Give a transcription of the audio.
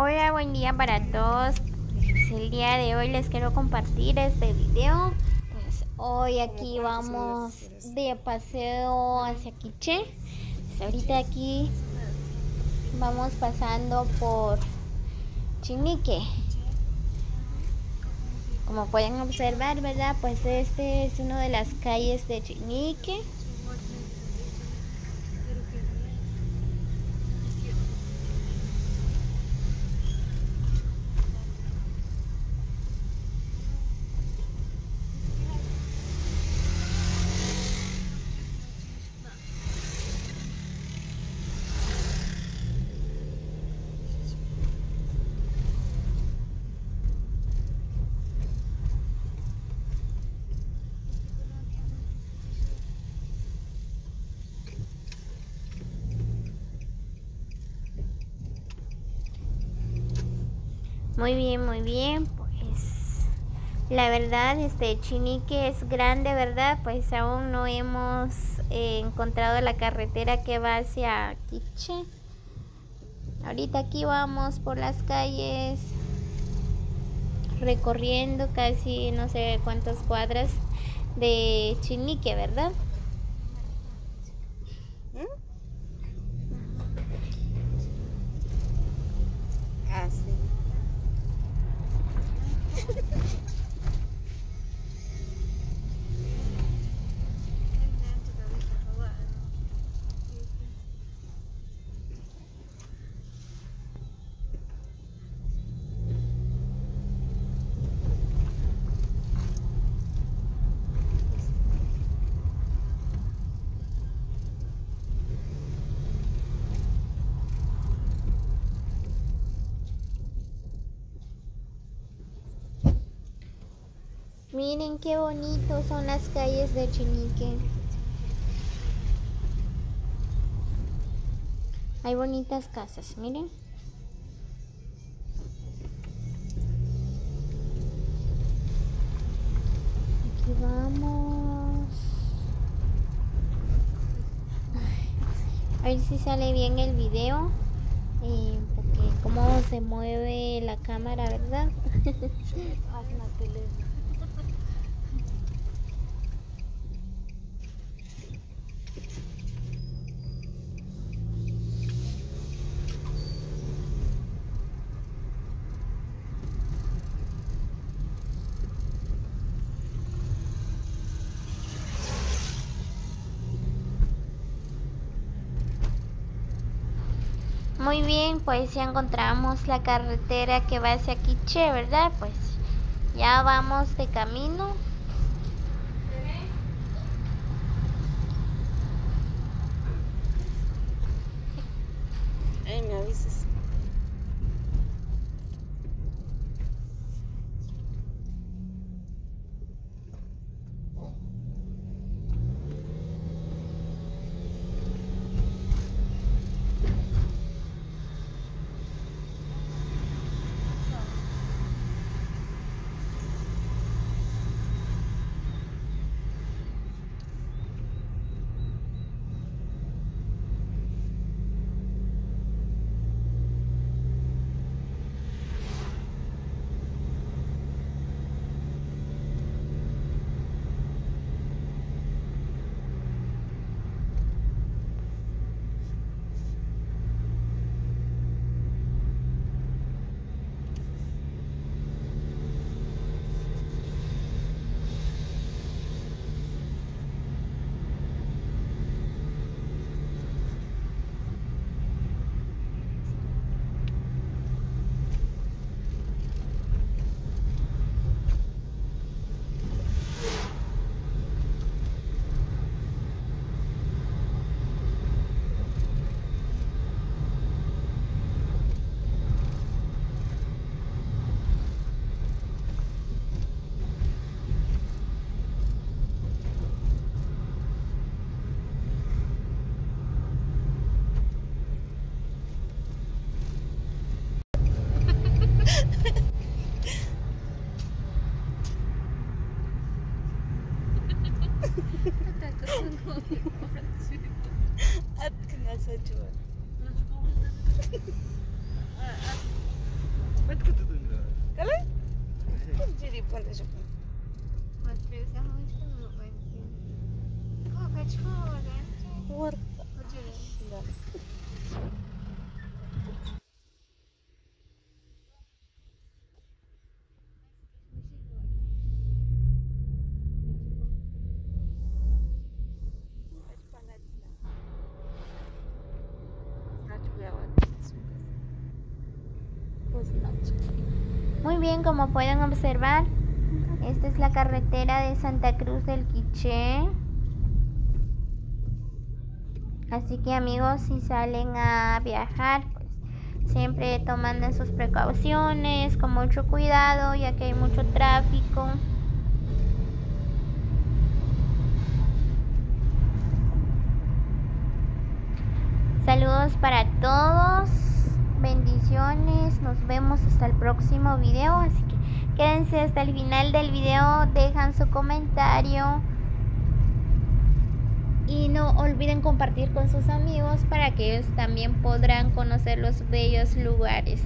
Hola, buen día para todos. Pues el día de hoy les quiero compartir este video. Pues hoy aquí vamos de paseo hacia Quiché. Pues ahorita aquí vamos pasando por Chinique. Como pueden observar, ¿verdad? Pues este es uno de las calles de Chinique. Muy bien, pues la verdad Chinique es grande, ¿verdad? Pues aún no hemos encontrado la carretera que va hacia Quiché. Ahorita aquí vamos por las calles recorriendo casi no sé cuántas cuadras de Chinique, ¿verdad? Ah, sí. Miren qué bonitos son las calles de Chinique. Hay bonitas casas, miren. Aquí vamos. A ver si sale bien el video. Porque cómo se mueve la cámara, ¿verdad? Muy bien, pues ya encontramos la carretera que va hacia Quiché, ¿verdad? Pues ya vamos de camino. Me avisas. Kale? Jadi pun tu cukup. Work. Muy bien, como pueden observar, esta es la carretera de Santa Cruz del Quiché. Así que amigos, si salen a viajar, pues siempre tomando sus precauciones, con mucho cuidado, ya que hay mucho tráfico. Saludos para todos, bendiciones, nos vemos hasta el próximo video, así que quédense hasta el final del video, dejan su comentario y no olviden compartir con sus amigos para que ellos también podrán conocer los bellos lugares.